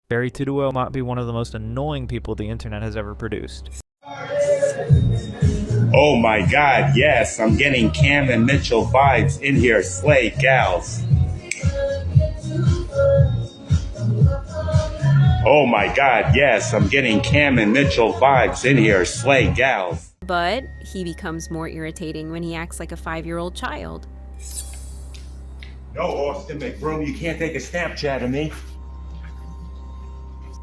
Barry Thibodeau might be one of the most annoying people the internet has ever produced. Oh my god, yes, I'm getting Cam and Mitchell vibes in here, slay gals. Oh my god, yes, I'm getting Cam and Mitchell vibes in here, slay gals. But he becomes more irritating when he acts like a 5-year-old child. No, Austin McBroom, you can't take a Snapchat of me.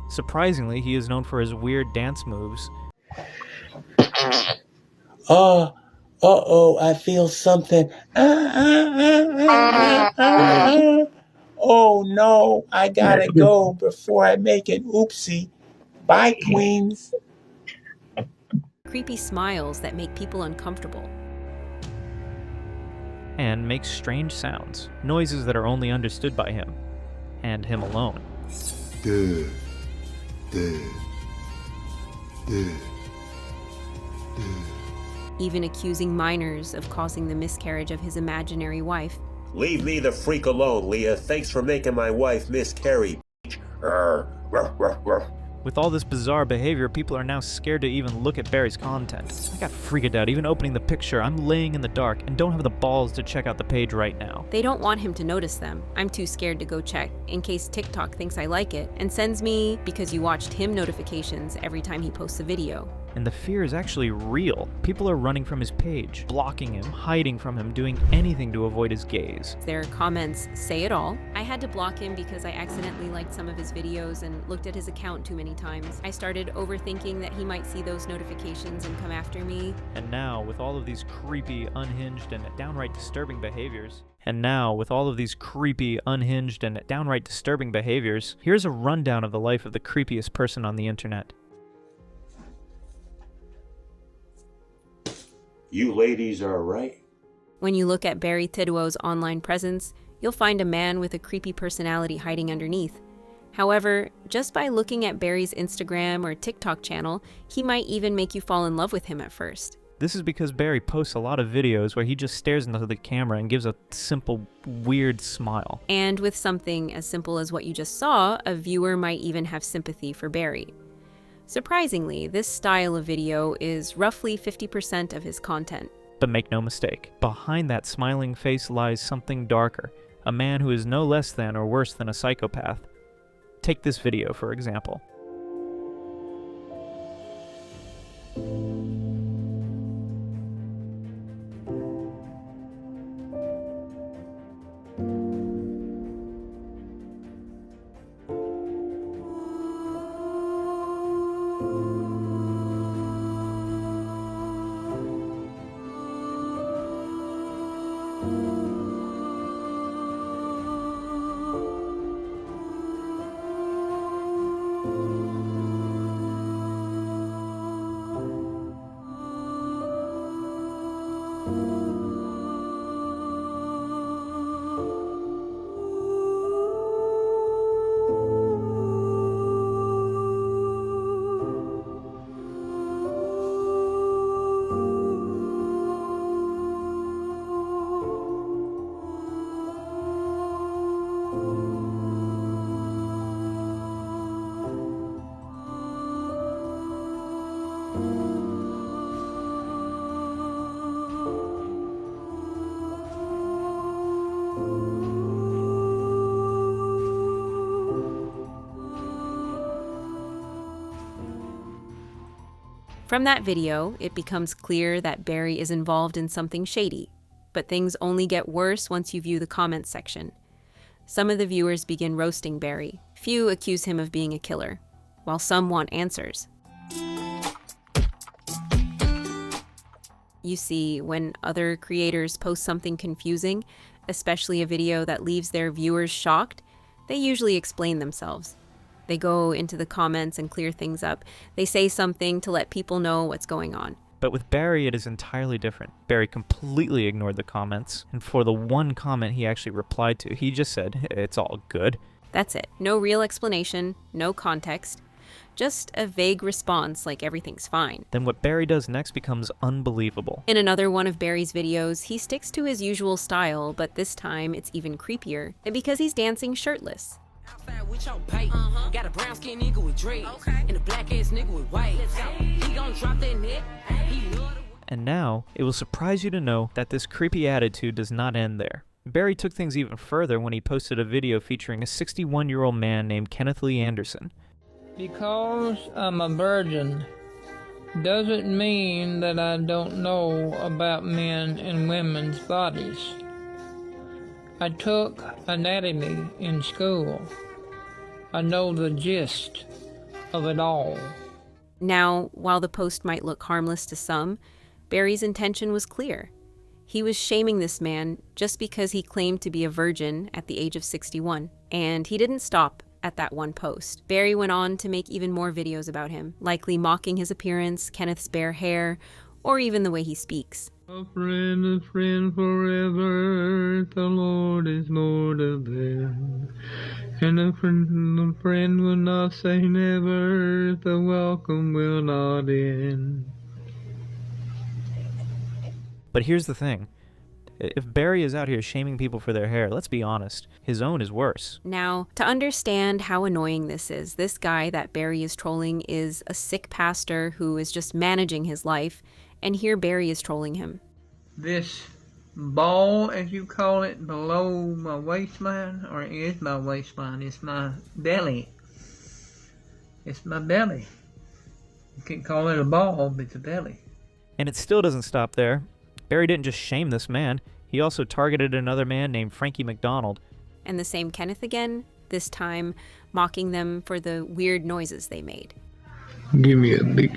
Surprisingly, he is known for his weird dance moves. Uh-oh, I feel something. Oh no, I gotta go before I make an oopsie. Bye, queens. Creepy smiles that make people uncomfortable. And makes strange sounds, noises that are only understood by him, and him alone. Duh. Duh. Duh. Even accusing minors of causing the miscarriage of his imaginary wife. Leave me the freak alone, Leah. Thanks for making my wife miscarry. With all this bizarre behavior, people are now scared to even look at Barry's content. I got freaked out even opening the picture. I'm laying in the dark and don't have the balls to check out the page right now. They don't want him to notice them. I'm too scared to go check, in case TikTok thinks I like it and sends me because you watched him notifications every time he posts a video. And the fear is actually real. People are running from his page, blocking him, hiding from him, doing anything to avoid his gaze. Their comments say it all. I had to block him because I accidentally liked some of his videos and looked at his account too many times. I started overthinking that he might see those notifications and come after me. And now, with all of these creepy, unhinged, and downright disturbing behaviors, here's a rundown of the life of the creepiest person on the internet. You ladies are right. When you look at Barry Thibodeau's online presence, you'll find a man with a creepy personality hiding underneath. However, just by looking at Barry's Instagram or TikTok channel, he might even make you fall in love with him at first. This is because Barry posts a lot of videos where he just stares into the camera and gives a simple, weird smile. And with something as simple as what you just saw, a viewer might even have sympathy for Barry. Surprisingly, this style of video is roughly 50% of his content. But make no mistake, behind that smiling face lies something darker, a man who is no less than or worse than a psychopath. Take this video, for example. From that video, it becomes clear that Barry is involved in something shady, but things only get worse once you view the comments section. Some of the viewers begin roasting Barry. Few accuse him of being a killer, while some want answers. You see, when other creators post something confusing, especially a video that leaves their viewers shocked, they usually explain themselves. They go into the comments and clear things up. They say something to let people know what's going on. But with Barry, it is entirely different. Barry completely ignored the comments, and for the one comment he actually replied to, he just said, "It's all good." That's it. No real explanation, no context. Just a vague response like everything's fine. Then what Barry does next becomes unbelievable. In another one of Barry's videos, he sticks to his usual style, but this time it's even creepier, and because he's dancing shirtless. Outside with your bait. Got a brown skin nigga with dreads. And a black ass nigga with white. He gon' drop that net. He love the... And now, it will surprise you to know that this creepy attitude does not end there. Barry took things even further when he posted a video featuring a 61-year-old man named Kenneth Lee Anderson. Because I'm a virgin doesn't mean that I don't know about men and women's bodies. I took anatomy in school. I know the gist of it all. Now, while the post might look harmless to some, Barry's intention was clear. He was shaming this man just because he claimed to be a virgin at the age of 61. And he didn't stop at that one post. Barry went on to make even more videos about him, likely mocking his appearance, Kenneth's bare hair, or even the way he speaks. A friend forever, the Lord is Lord of them. And a friend will not say never, the welcome will not end. But here's the thing. If Barry is out here shaming people for their hair, let's be honest, his own is worse. Now, to understand how annoying this is, this guy that Barry is trolling is a sick pastor who is just managing his life, and here Barry is trolling him. This ball, as you call it, below my waistline, or it is my waistline, it's my belly. It's my belly. You can call it a ball, but it's a belly. And it still doesn't stop there. Barry didn't just shame this man, he also targeted another man named Frankie McDonald. And the same Kenneth again, this time mocking them for the weird noises they made. Give me a beat.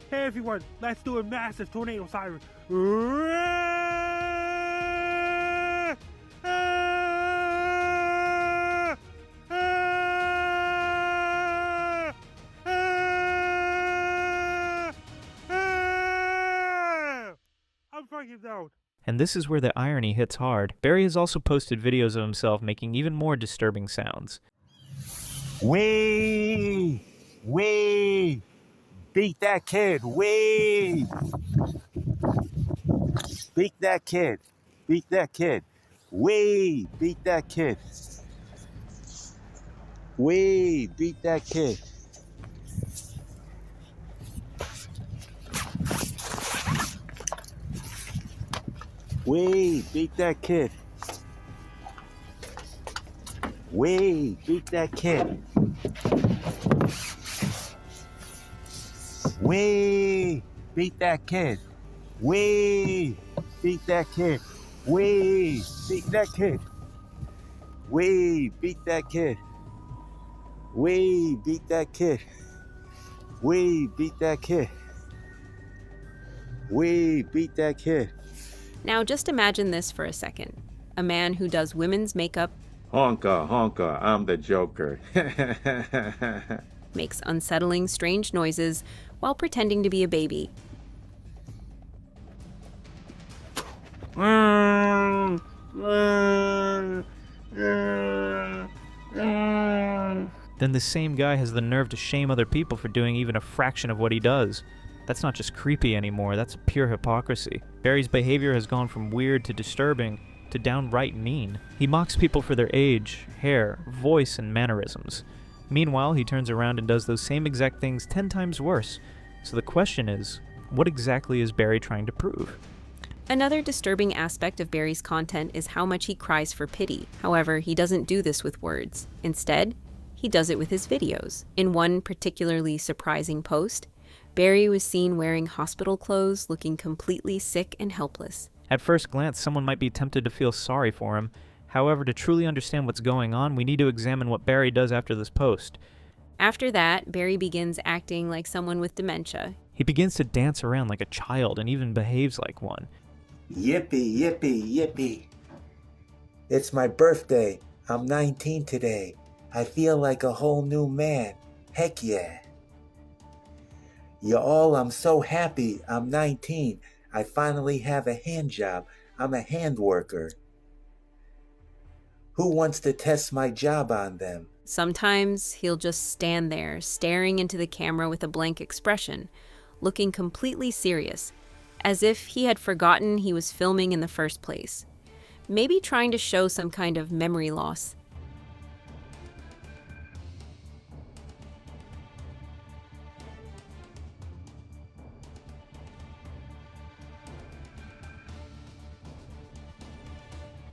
Hey everyone, let's do a massive tornado siren. I'm freaking out. And this is where the irony hits hard. Barry has also posted videos of himself making even more disturbing sounds. Wee! Beat that kid, wee! Beat that kid, wee! Beat that kid, wee! Beat that kid, wee! Beat that kid, wee! Beat that kid, wee! Beat that kid, wee! Beat that kid, wee! Beat that kid, wee! Beat that kid, wee! Beat that kid, wee! Beat that kid, wee! Beat that kid, wee! Beat that kid. Now just imagine this for a second. A man who does women's makeup, Honka, I'm the Joker. makes unsettling, strange noises while pretending to be a baby. Then the same guy has the nerve to shame other people for doing even a fraction of what he does. That's not just creepy anymore, that's pure hypocrisy. Barry's behavior has gone from weird to disturbing to downright mean. He mocks people for their age, hair, voice, and mannerisms. Meanwhile, he turns around and does those same exact things 10 times worse. So the question is, what exactly is Barry trying to prove? Another disturbing aspect of Barry's content is how much he cries for pity. However, he doesn't do this with words. Instead, he does it with his videos. In one particularly surprising post, Barry was seen wearing hospital clothes, looking completely sick and helpless. At first glance, someone might be tempted to feel sorry for him. However, to truly understand what's going on, we need to examine what Barry does after this post. After that, Barry begins acting like someone with dementia. He begins to dance around like a child and even behaves like one. Yippee, yippee, yippee. It's my birthday. I'm 19 today. I feel like a whole new man. Heck yeah. Y'all, I'm so happy. I'm 19. I finally have a hand job. I'm a hand worker. Who wants to test my job on them? Sometimes he'll just stand there, staring into the camera with a blank expression, looking completely serious, as if he had forgotten he was filming in the first place. Maybe trying to show some kind of memory loss.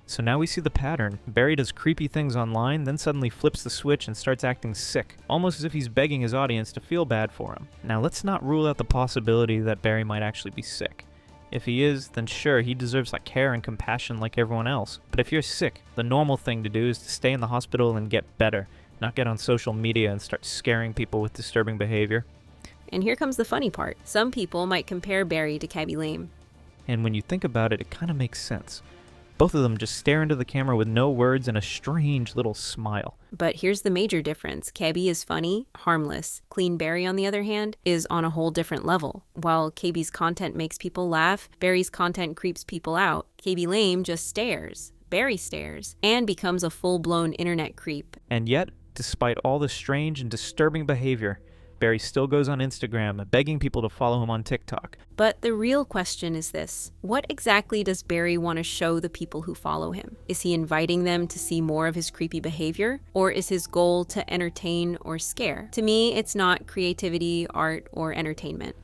So now we see the pattern. Barry does creepy things online, then suddenly flips the switch and starts acting sick, almost as if he's begging his audience to feel bad for him. Now let's not rule out the possibility that Barry might actually be sick. If he is, then sure, he deserves care and compassion like everyone else. But if you're sick, the normal thing to do is to stay in the hospital and get better, not get on social media and start scaring people with disturbing behavior. And here comes the funny part. Some people might compare Barry to Cabby Lame. And when you think about it, it kind of makes sense. Both of them just stare into the camera with no words and a strange little smile. But here's the major difference. Cabby is funny, harmless. Clean Barry, on the other hand, is on a whole different level. While Cabby's content makes people laugh, Barry's content creeps people out. Cabby Lame just stares. Barry stares, and becomes a full-blown internet creep. And yet, despite all the strange and disturbing behavior, Barry still goes on Instagram, begging people to follow him on TikTok. But the real question is this. What exactly does Barry want to show the people who follow him? Is he inviting them to see more of his creepy behavior? Or is his goal to entertain or scare? To me, it's not creativity, art, or entertainment.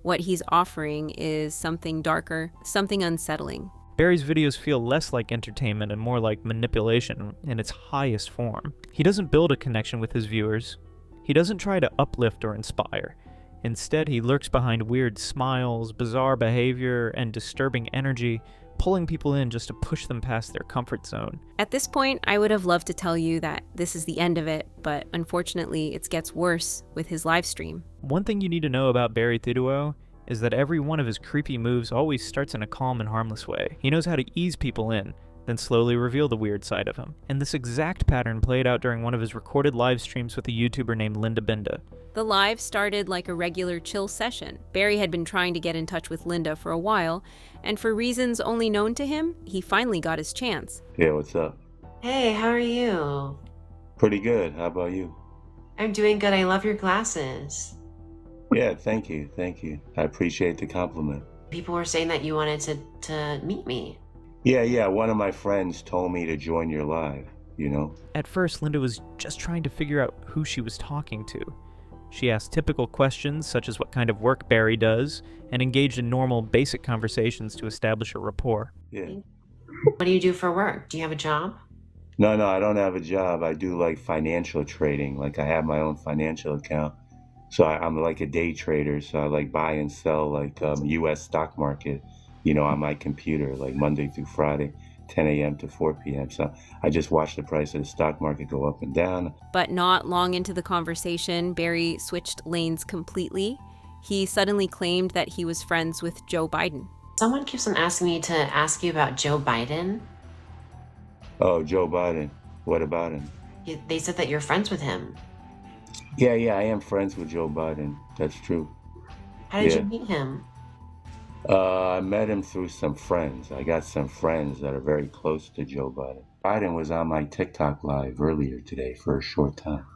What he's offering is something darker, something unsettling. Barry's videos feel less like entertainment and more like manipulation in its highest form. He doesn't build a connection with his viewers. He doesn't try to uplift or inspire. Instead, he lurks behind weird smiles, bizarre behavior, and disturbing energy, pulling people in just to push them past their comfort zone. At this point, I would have loved to tell you that this is the end of it, but unfortunately, it gets worse with his live stream. One thing you need to know about Barry Thibodeau is that every one of his creepy moves always starts in a calm and harmless way. He knows how to ease people in, then slowly reveal the weird side of him. And this exact pattern played out during one of his recorded live streams with a YouTuber named Linda Binda. The live started like a regular chill session. Barry had been trying to get in touch with Linda for a while, and for reasons only known to him, he finally got his chance. Yeah, what's up? Hey, how are you? Pretty good. How about you? I'm doing good. I love your glasses. Yeah, thank you. Thank you. I appreciate the compliment. People were saying that you wanted to meet me. Yeah. One of my friends told me to join your live, At first, Linda was just trying to figure out who she was talking to. She asked typical questions, such as what kind of work Barry does, and engaged in normal, basic conversations to establish a rapport. Yeah. What do you do for work? Do you have a job? No, I don't have a job. I do financial trading. I have my own financial account. So I'm like a day trader. So I buy and sell U.S. stock market, on my computer, Monday through Friday, 10 a.m. to 4 p.m. So I just watch the price of the stock market go up and down. But not long into the conversation, Barry switched lanes completely. He suddenly claimed that he was friends with Joe Biden. Someone keeps on asking me to ask you about Joe Biden. Oh, Joe Biden. What about him? They said that you're friends with him. Yeah, I am friends with Joe Biden. That's true. How did you meet him? I met him through some friends. I got some friends that are very close to Joe Biden. Biden was on my TikTok live earlier today for a short time.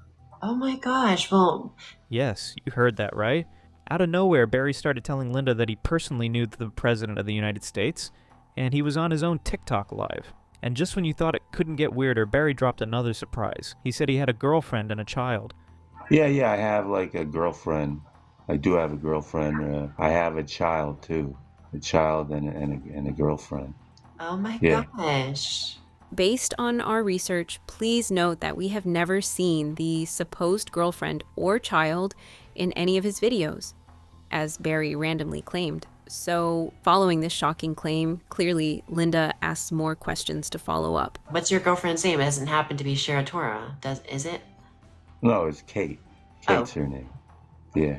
Oh my gosh, well... Yes, you heard that right. Out of nowhere, Barry started telling Linda that he personally knew the President of the United States, and he was on his own TikTok live. And just when you thought it couldn't get weirder, Barry dropped another surprise. He said he had a girlfriend and a child. Yeah, I have a girlfriend. I do have a girlfriend. I have a child too. A child and a girlfriend. Oh my gosh. Based on our research, please note that we have never seen the supposed girlfriend or child in any of his videos, as Barry randomly claimed. So, following this shocking claim, clearly Linda asks more questions to follow up. What's your girlfriend's name? It doesn't happen to be Shiratora, is it? No, it's Kate. Kate's her name. Yeah.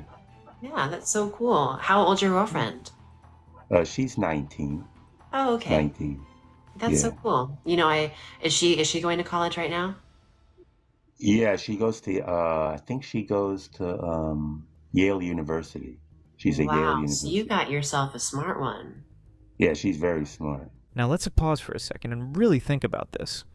Yeah, that's so cool. How old's your girlfriend? She's 19. Oh, okay. 19. That's so cool. Is she going to college right now? Yeah, she goes to, I think she goes to Yale University. She's at Yale University. So you got yourself a smart one. Yeah, she's very smart. Now let's pause for a second and really think about this.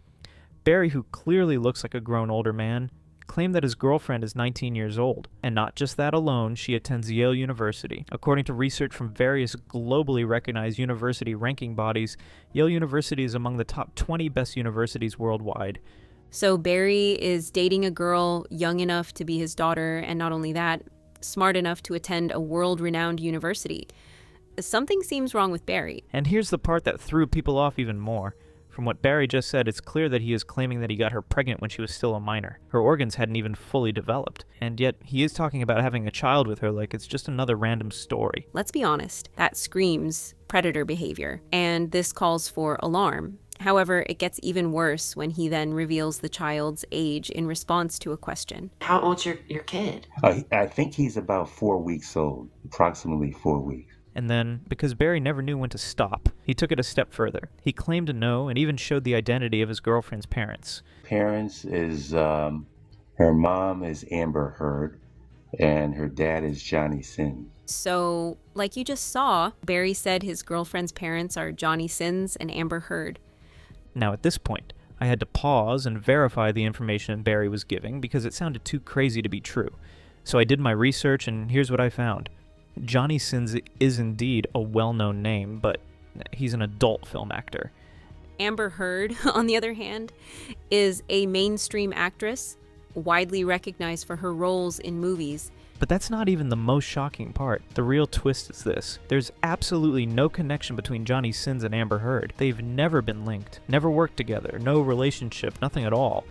Barry, who clearly looks like a grown older man, claimed that his girlfriend is 19 years old. And not just that alone, she attends Yale University. According to research from various globally recognized university ranking bodies, Yale University is among the top 20 best universities worldwide. So Barry is dating a girl young enough to be his daughter, and not only that, smart enough to attend a world-renowned university. Something seems wrong with Barry. And here's the part that threw people off even more. From what Barry just said, it's clear that he is claiming that he got her pregnant when she was still a minor. Her organs hadn't even fully developed. And yet, he is talking about having a child with her like it's just another random story. Let's be honest, that screams predator behavior, and this calls for alarm. However, it gets even worse when he then reveals the child's age in response to a question. How old's your kid? I think he's about 4 weeks old, approximately 4 weeks. And then, because Barry never knew when to stop, he took it a step further. He claimed to know and even showed the identity of his girlfriend's parents. Parents is, her mom is Amber Heard, and her dad is Johnny Sins. So, like you just saw, Barry said his girlfriend's parents are Johnny Sins and Amber Heard. Now at this point, I had to pause and verify the information Barry was giving because it sounded too crazy to be true. So I did my research, and here's what I found. Johnny Sins is indeed a well-known name, but he's an adult film actor. Amber Heard, on the other hand, is a mainstream actress, widely recognized for her roles in movies. But that's not even the most shocking part. The real twist is this. There's absolutely no connection between Johnny Sins and Amber Heard. They've never been linked, never worked together, no relationship, nothing at all.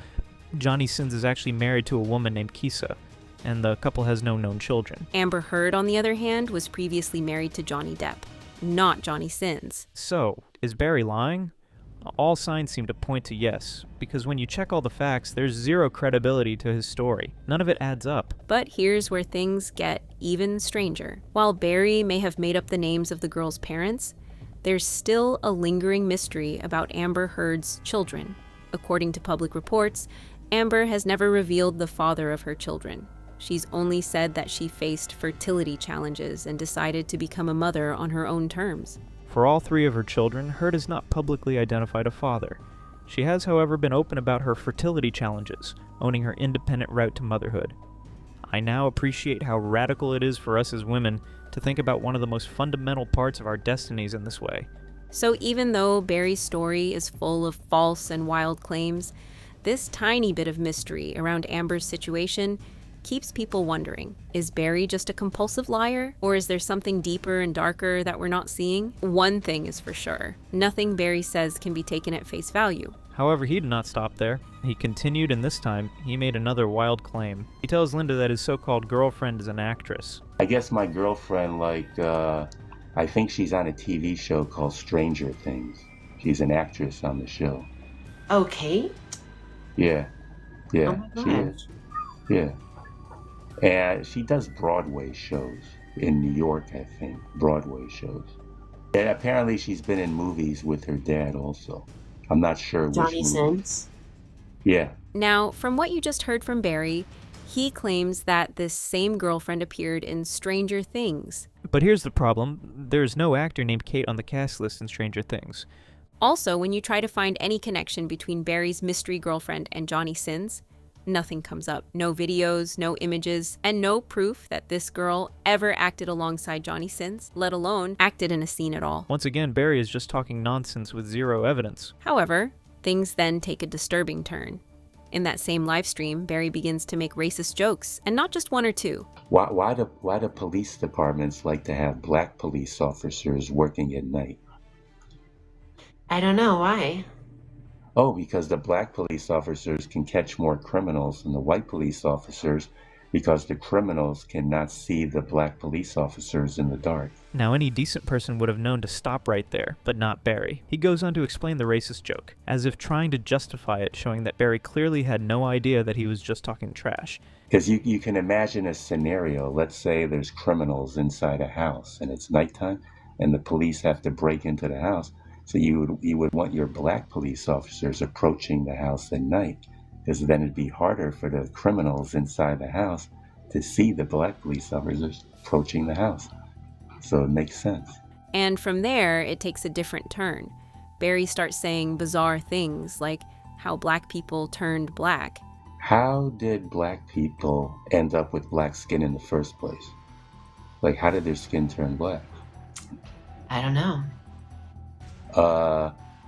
Johnny Sins is actually married to a woman named Kisa, and the couple has no known children. Amber Heard, on the other hand, was previously married to Johnny Depp, not Johnny Sins. So, is Barry lying? All signs seem to point to yes, because when you check all the facts, there's zero credibility to his story. None of it adds up. But here's where things get even stranger. While Barry may have made up the names of the girl's parents, there's still a lingering mystery about Amber Heard's children. According to public reports, Amber has never revealed the father of her children. She's only said that she faced fertility challenges and decided to become a mother on her own terms. For all three of her children, Heard has not publicly identified a father. She has, however, been open about her fertility challenges, owning her independent route to motherhood. I now appreciate how radical it is for us as women to think about one of the most fundamental parts of our destinies in this way. So even though Barry's story is full of false and wild claims, this tiny bit of mystery around Amber's situation keeps people wondering, is Barry just a compulsive liar? Or is there something deeper and darker that we're not seeing? One thing is for sure, nothing Barry says can be taken at face value. However, he did not stop there. He continued, and this time, he made another wild claim. He tells Linda that his so-called girlfriend is an actress. I guess my girlfriend, I think she's on a TV show called Stranger Things. She's an actress on the show. Okay. Yeah, Oh my she God. is. Yeah. And she does Broadway shows in New York, I think. Broadway shows. And apparently she's been in movies with her dad also. I'm not sure which Johnny movie. Sins. Yeah. Now, from what you just heard from Barry, he claims that this same girlfriend appeared in Stranger Things. But here's the problem. There's no actor named Kate on the cast list in Stranger Things. Also, when you try to find any connection between Barry's mystery girlfriend and Johnny Sins, nothing comes up. No videos, no images, and no proof that this girl ever acted alongside Johnny Sins, let alone acted in a scene at all. Once again, Barry is just talking nonsense with zero evidence. However, things then take a disturbing turn. In that same live stream, Barry begins to make racist jokes, and not just one or two. Why do police departments like to have black police officers working at night? I don't know why. Oh, because the black police officers can catch more criminals than the white police officers, because the criminals cannot see the black police officers in the dark. Now, any decent person would have known to stop right there, but not Barry. He goes on to explain the racist joke, as if trying to justify it, showing that Barry clearly had no idea that he was just talking trash. Because you can imagine a scenario. Let's say there's criminals inside a house and it's nighttime and the police have to break into the house. So you would want your black police officers approaching the house at night, because then it'd be harder for the criminals inside the house to see the black police officers approaching the house. So it makes sense. And from there, it takes a different turn. Barry starts saying bizarre things like how black people turned black. How did black people end up with black skin in the first place? Like, how did their skin turn black? I don't know.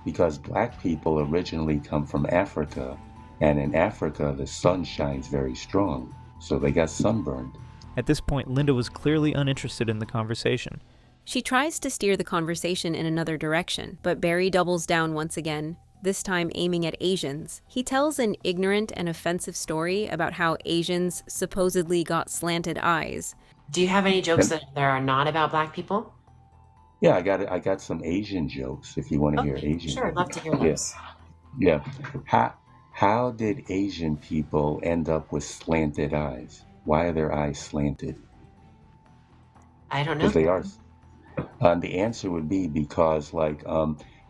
Because black people originally come from Africa, and in Africa the sun shines very strong, so they got sunburned. At this point, Linda was clearly uninterested in the conversation. She tries to steer the conversation in another direction, but Barry doubles down once again, this time aiming at Asians. He tells an ignorant and offensive story about how Asians supposedly got slanted eyes. Do you have any jokes that are not about black people? Yeah, I got some Asian jokes if you want to hear Asian. Sure, I'd love to hear those. Yeah. How did Asian people end up with slanted eyes? Why are their eyes slanted? I don't know. Because they are. The answer would be because, like,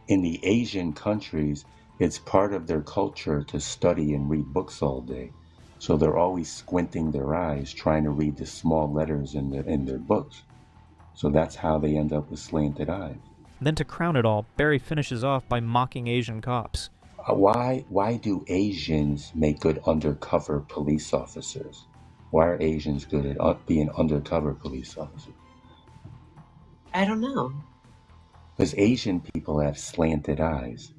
in the Asian countries, it's part of their culture to study and read books all day. So they're always squinting their eyes, trying to read the small letters in their books. So that's how they end up with slanted eyes. Then to crown it all, Barry finishes off by mocking Asian cops. Why do Asians make good undercover police officers? Why are Asians good at being undercover police officers? I don't know. Because Asian people have slanted eyes.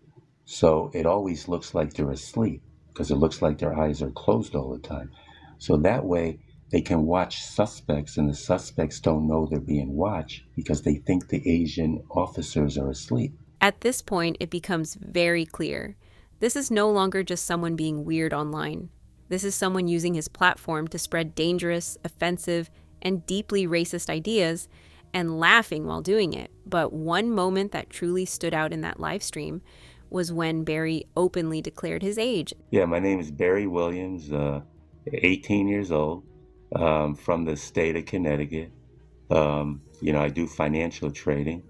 So it always looks like they're asleep, because it looks like their eyes are closed all the time. So that way they can watch suspects, and the suspects don't know they're being watched because they think the Asian officers are asleep. At this point, it becomes very clear. This is no longer just someone being weird online. This is someone using his platform to spread dangerous, offensive, and deeply racist ideas and laughing while doing it. But one moment that truly stood out in that live stream was when Barry openly declared his age. Yeah, my name is Barry Williams, 18 years old, from the state of Connecticut. I do financial trading,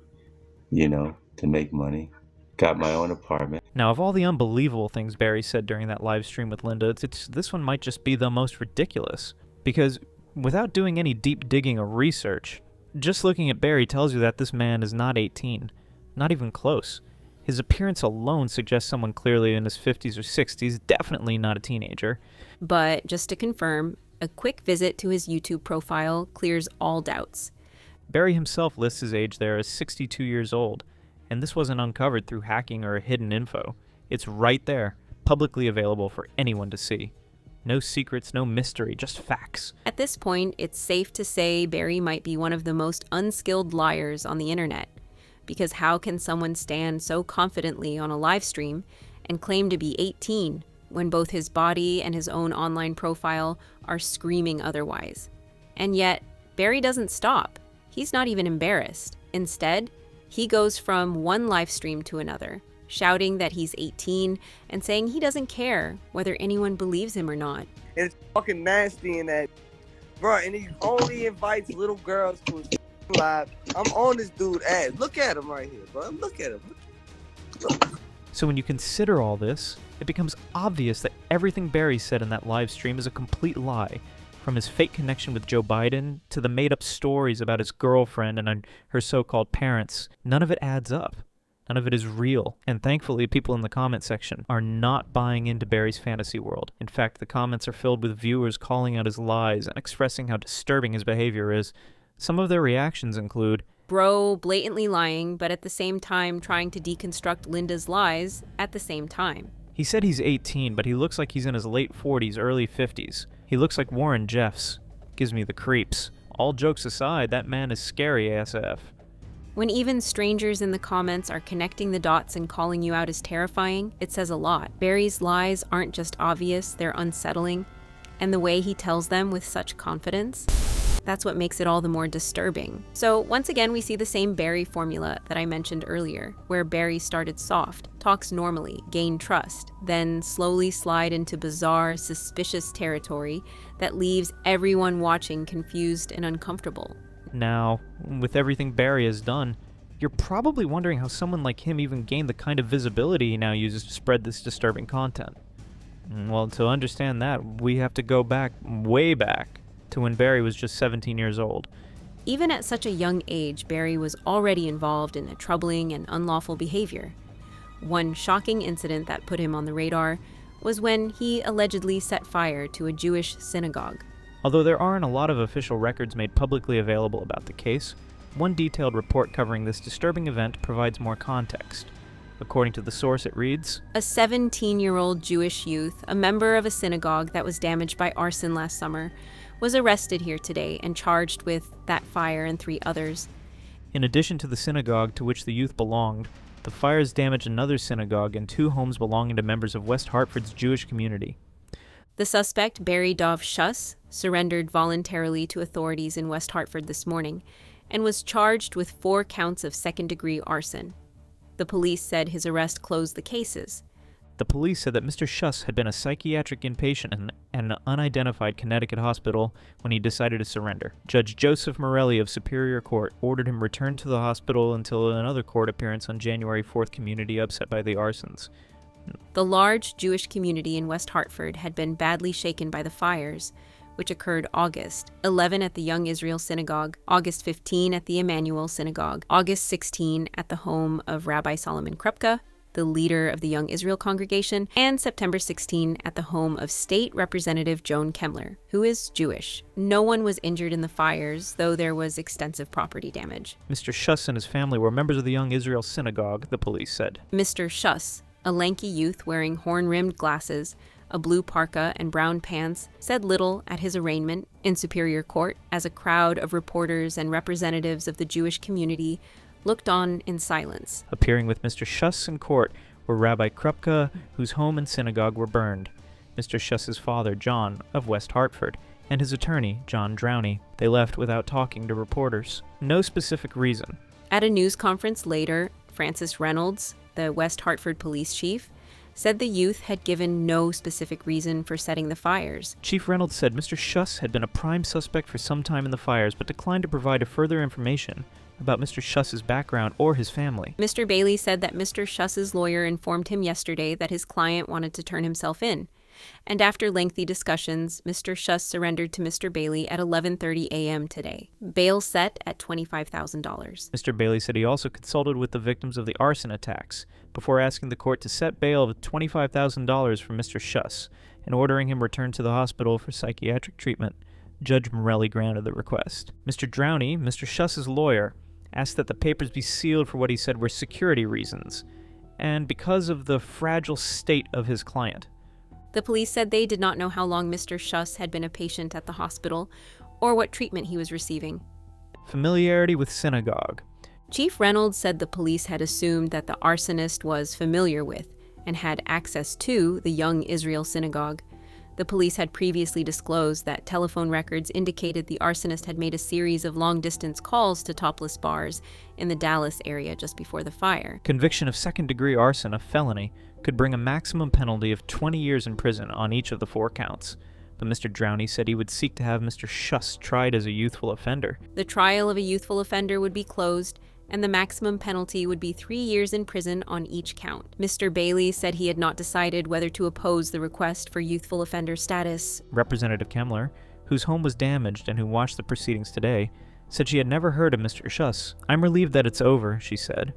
to make money. Got my own apartment. Now, of all the unbelievable things Barry said during that live stream with Linda, this one might just be the most ridiculous. Because without doing any deep digging or research, just looking at Barry tells you that this man is not 18. Not even close. His appearance alone suggests someone clearly in his 50s or 60s, definitely not a teenager. But just to confirm, a quick visit to his YouTube profile clears all doubts. Barry himself lists his age there as 62 years old, and this wasn't uncovered through hacking or hidden info. It's right there, publicly available for anyone to see. No secrets, no mystery, just facts. At this point, it's safe to say Barry might be one of the most unskilled liars on the internet. Because how can someone stand so confidently on a live stream and claim to be 18 when both his body and his own online profile are screaming otherwise? And yet, Barry doesn't stop. He's not even embarrassed. Instead, he goes from one live stream to another, shouting that he's 18 and saying he doesn't care whether anyone believes him or not. It's fucking nasty in that, bro, and he only invites little girls to his live. I'm on this dude's ass. Look at him right here, bro. Look at him. Look. So when you consider all this, it becomes obvious that everything Barry said in that live stream is a complete lie. From his fake connection with Joe Biden to the made-up stories about his girlfriend and her so-called parents, none of it adds up. None of it is real. And thankfully, people in the comment section are not buying into Barry's fantasy world. In fact, the comments are filled with viewers calling out his lies and expressing how disturbing his behavior is. Some of their reactions include, Bro blatantly lying, but at the same time trying to deconstruct Linda's lies at the same time. He said he's 18, but he looks like he's in his late 40s, early 50s. He looks like Warren Jeffs. Gives me the creeps. All jokes aside, that man is scary ASF. When even strangers in the comments are connecting the dots and calling you out as terrifying, it says a lot. Barry's lies aren't just obvious, they're unsettling. And the way he tells them with such confidence, that's what makes it all the more disturbing. So once again, we see the same Barry formula that I mentioned earlier, where Barry started soft, talks normally, gained trust, then slowly slide into bizarre, suspicious territory that leaves everyone watching confused and uncomfortable. Now, with everything Barry has done, you're probably wondering how someone like him even gained the kind of visibility he now uses to spread this disturbing content. Well, to understand that, we have to go back, way back, to when Barry was just 17 years old. Even at such a young age, Barry was already involved in a troubling and unlawful behavior. One shocking incident that put him on the radar was when he allegedly set fire to a Jewish synagogue. Although there aren't a lot of official records made publicly available about the case, one detailed report covering this disturbing event provides more context. According to the source, it reads, A 17-year-old Jewish youth, a member of a synagogue that was damaged by arson last summer, was arrested here today and charged with that fire and 3 others. In addition to the synagogue to which the youth belonged, the fires damaged another synagogue and 2 homes belonging to members of West Hartford's Jewish community. The suspect, Barry Dov Schuss, surrendered voluntarily to authorities in West Hartford this morning and was charged with 4 counts of second-degree arson. The police said his arrest closed the cases. The police said that Mr. Schuss had been a psychiatric inpatient in an unidentified Connecticut hospital when he decided to surrender. Judge Joseph Morelli of Superior Court ordered him returned to the hospital until another court appearance on January 4th, community upset by the arsons. The large Jewish community in West Hartford had been badly shaken by the fires, which occurred August 11 at the Young Israel Synagogue, August 15 at the Emmanuel Synagogue, August 16 at the home of Rabbi Solomon Krupka, the leader of the Young Israel congregation, and September 16 at the home of State Representative Joan Kemmler, who is Jewish. No one was injured in the fires, though there was extensive property damage. Mr. Schuss and his family were members of the Young Israel Synagogue, the police said. Mr. Schuss, a lanky youth wearing horn-rimmed glasses, a blue parka, and brown pants, said little at his arraignment in Superior Court as a crowd of reporters and representatives of the Jewish community looked on in silence. Appearing with Mr. Schuss in court were Rabbi Krupka, whose home and synagogue were burned, Mr. Schuss's father, John, of West Hartford, and his attorney, John Drowney. They left without talking to reporters. No specific reason. At a news conference later, Francis Reynolds, the West Hartford police chief, said the youth had given no specific reason for setting the fires. Chief Reynolds said Mr. Schuss had been a prime suspect for some time in the fires, but declined to provide further information about Mr. Schuss's background or his family. Mr. Bailey said that Mr. Schuss's lawyer informed him yesterday that his client wanted to turn himself in. And after lengthy discussions, Mr. Schuss surrendered to Mr. Bailey at 11:30 a.m. today. Bail set at $25,000. Mr. Bailey said he also consulted with the victims of the arson attacks before asking the court to set bail of $25,000 for Mr. Schuss and ordering him returned to the hospital for psychiatric treatment. Judge Morelli granted the request. Mr. Drowney, Mr. Schuss's lawyer, asked that the papers be sealed for what he said were security reasons and because of the fragile state of his client. The police said they did not know how long Mr. Schuss had been a patient at the hospital or what treatment he was receiving. Familiarity with synagogue. Chief Reynolds said the police had assumed that the arsonist was familiar with and had access to the Young Israel Synagogue. The police had previously disclosed that telephone records indicated the arsonist had made a series of long-distance calls to topless bars in the Dallas area just before the fire. Conviction of second-degree arson, a felony, could bring a maximum penalty of 20 years in prison on each of the 4 counts. But Mr. Drowney said he would seek to have Mr. Schuss tried as a youthful offender. The trial of a youthful offender would be closed, and the maximum penalty would be 3 years in prison on each count. Mr. Bailey said he had not decided whether to oppose the request for youthful offender status. Representative Kemmler, whose home was damaged and who watched the proceedings today, said she had never heard of Mr. Schuss. "I'm relieved that it's over," she said.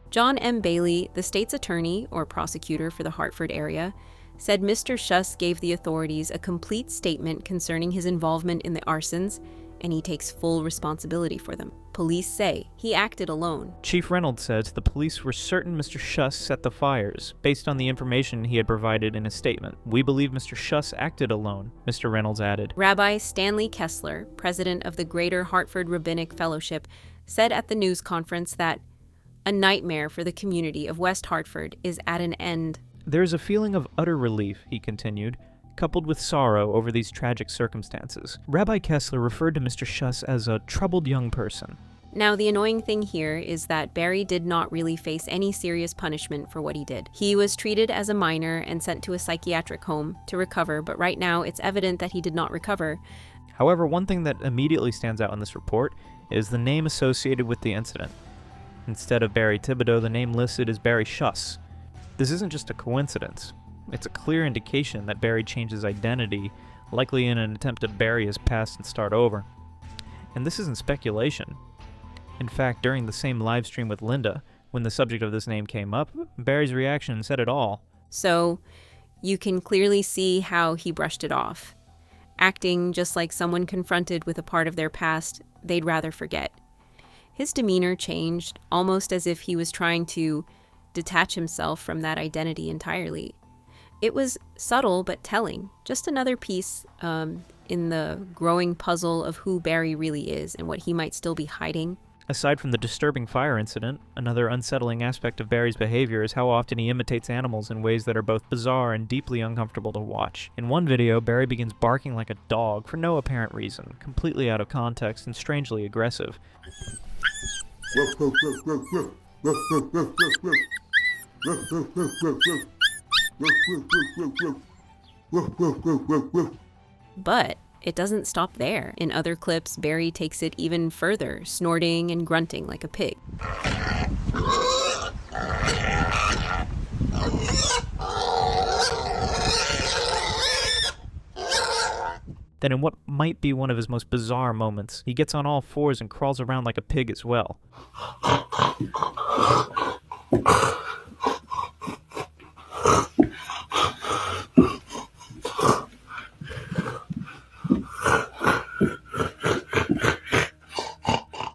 John M. Bailey, the state's attorney, or prosecutor for the Hartford area, said Mr. Schuss gave the authorities a complete statement concerning his involvement in the arsons, and he takes full responsibility for them. Police say he acted alone. Chief Reynolds says the police were certain Mr. Schuss set the fires, based on the information he had provided in his statement. "We believe Mr. Schuss acted alone," Mr. Reynolds added. Rabbi Stanley Kessler, president of the Greater Hartford Rabbinic Fellowship, said at the news conference that a nightmare for the community of West Hartford is at an end. "There is a feeling of utter relief," he continued, coupled with sorrow over these tragic circumstances. Rabbi Kessler referred to Mr. Schuss as a troubled young person. Now, the annoying thing here is that Barry did not really face any serious punishment for what he did. He was treated as a minor and sent to a psychiatric home to recover, but right now it's evident that he did not recover. However, one thing that immediately stands out in this report is the name associated with the incident. Instead of Barry Thibodeau, the name listed is Barry Schuss. This isn't just a coincidence. It's a clear indication that Barry changed his identity, likely in an attempt to bury his past and start over. And this isn't speculation. In fact, during the same live stream with Linda, when the subject of this name came up, Barry's reaction said it all. So, You can clearly see how he brushed it off, acting just like someone confronted with a part of their past they'd rather forget. His demeanor changed, almost as if he was trying to detach himself from that identity entirely. It was subtle but telling, just another piece in the growing puzzle of who Barry really is and what he might still be hiding. Aside from the disturbing fire incident, another unsettling aspect of Barry's behavior is how often he imitates animals in ways that are both bizarre and deeply uncomfortable to watch. In one video, Barry begins barking like a dog for no apparent reason, completely out of context and strangely aggressive. But it doesn't stop there. In other clips, Barry takes it even further, snorting and grunting like a pig. Then in what might be one of his most bizarre moments, he gets on all fours and crawls around like a pig as well.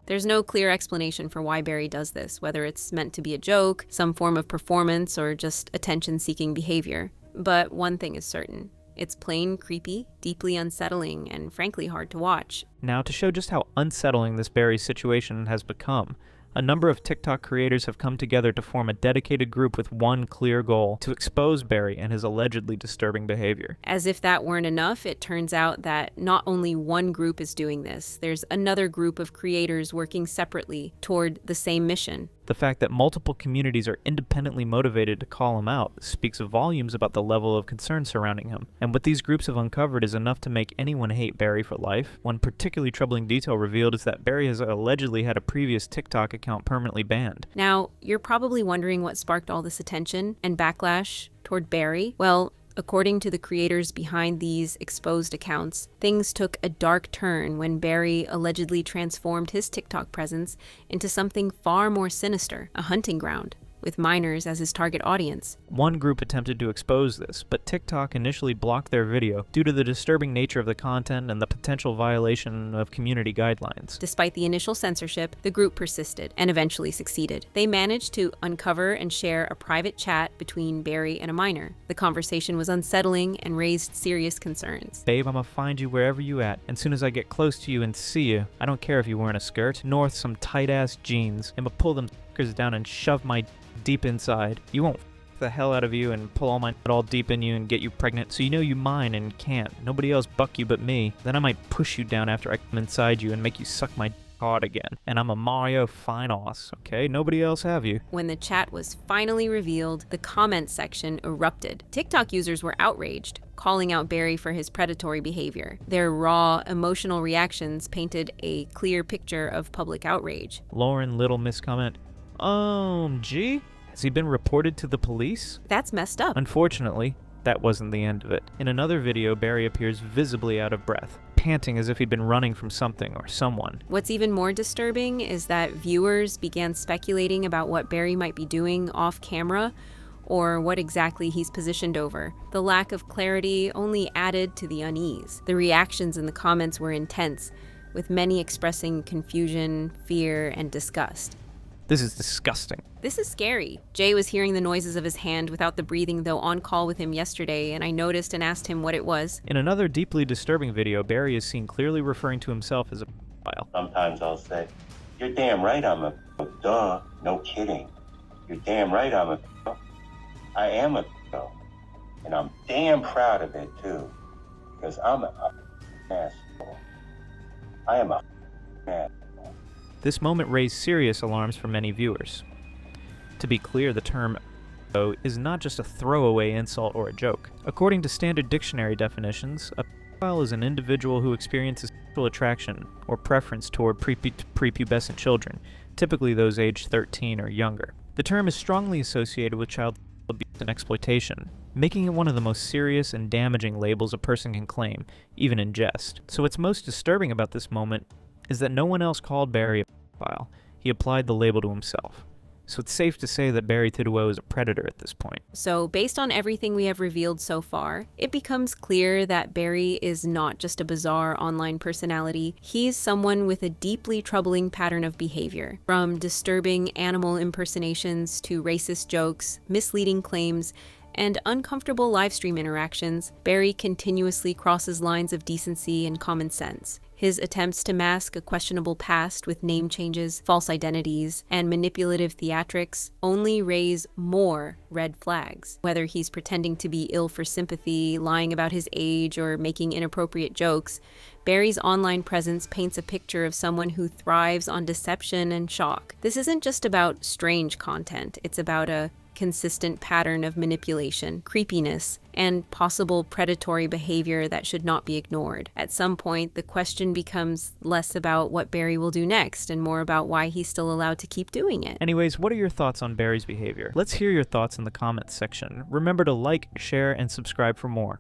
There's no clear explanation for why Barry does this, whether it's meant to be a joke, some form of performance, or just attention-seeking behavior. But one thing is certain. It's plain creepy, deeply unsettling, and frankly hard to watch. Now, to show just how unsettling this Barry situation has become, a number of TikTok creators have come together to form a dedicated group with one clear goal: to expose Barry and his allegedly disturbing behavior. As if that weren't enough, it turns out that not only one group is doing this, there's another group of creators working separately toward the same mission. The fact that multiple communities are independently motivated to call him out speaks volumes about the level of concern surrounding him. And what these groups have uncovered is enough to make anyone hate Barry for life. One particularly troubling detail revealed is that Barry has allegedly had a previous TikTok account permanently banned. Now, you're probably wondering what sparked all this attention and backlash toward Barry. Well, according to the creators behind these exposed accounts, things took a dark turn when Barry allegedly transformed his TikTok presence into something far more sinister, a hunting ground, with minors as his target audience. One group attempted to expose this, but TikTok initially blocked their video due to the disturbing nature of the content and the potential violation of community guidelines. Despite the initial censorship, the group persisted and eventually succeeded. They managed to uncover and share a private chat between Barry and a minor. The conversation was unsettling and raised serious concerns. Babe, I'ma find you wherever you at, and soon as I get close to you and see you, I don't care if you're wearing a skirt, nor some tight-ass jeans, I'ma pull them down and shove my deep inside. You won't the hell out of you and pull all my all deep in you and get you pregnant, so you know you mine and can't. Nobody else buck you but me. Then I might push you down after I come inside you and make you suck my hard again. And I'm a Mario Finos, okay? Nobody else have you. When the chat was finally revealed, the comments section erupted. TikTok users were outraged, calling out Barry for his predatory behavior. Their raw, emotional reactions painted a clear picture of public outrage. Lauren Little miscomment, gee? Has he been reported to the police? That's messed up. Unfortunately, that wasn't the end of it. In another video, Barry appears visibly out of breath, panting as if he'd been running from something or someone. What's even more disturbing is that viewers began speculating about what Barry might be doing off camera or what exactly he's positioned over. The lack of clarity only added to the unease. The reactions in the comments were intense, with many expressing confusion, fear, and disgust. This is disgusting. This is scary. Jay was hearing the noises of his hand without the breathing, though on call with him yesterday, and I noticed and asked him what it was. In another deeply disturbing video, Barry is seen clearly referring to himself as a pedophile. Sometimes I'll say, "You're damn right I'm a duh." No kidding. You're damn right I'm a I am a and I'm damn proud of it too, because I'm a asshole. I am a asshole. This moment raised serious alarms for many viewers. To be clear, the term is not just a throwaway insult or a joke. According to standard dictionary definitions, a pedophile is an individual who experiences sexual attraction or preference toward prepubescent children, typically those aged 13 or younger. The term is strongly associated with child abuse and exploitation, making it one of the most serious and damaging labels a person can claim, even in jest. So what's most disturbing about this moment is that no one else called Barry a pedophile. He applied the label to himself. so it's safe to say that Barry Thibodeau is a predator at this point. So, based on everything we have revealed so far, it becomes clear that Barry is not just a bizarre online personality. He's someone with a deeply troubling pattern of behavior. From disturbing animal impersonations to racist jokes, misleading claims, and uncomfortable livestream interactions, Barry continuously crosses lines of decency and common sense. His attempts to mask a questionable past with name changes, false identities, and manipulative theatrics only raise more red flags. Whether he's pretending to be ill for sympathy, lying about his age, or making inappropriate jokes, Barry's online presence paints a picture of someone who thrives on deception and shock. This isn't just about strange content, it's about a consistent pattern of manipulation, creepiness, and possible predatory behavior that should not be ignored. At some point, the question becomes less about what Barry will do next and more about why he's still allowed to keep doing it. Anyways, what are your thoughts on Barry's behavior? Let's hear your thoughts in the comments section. Remember to like, share, and subscribe for more.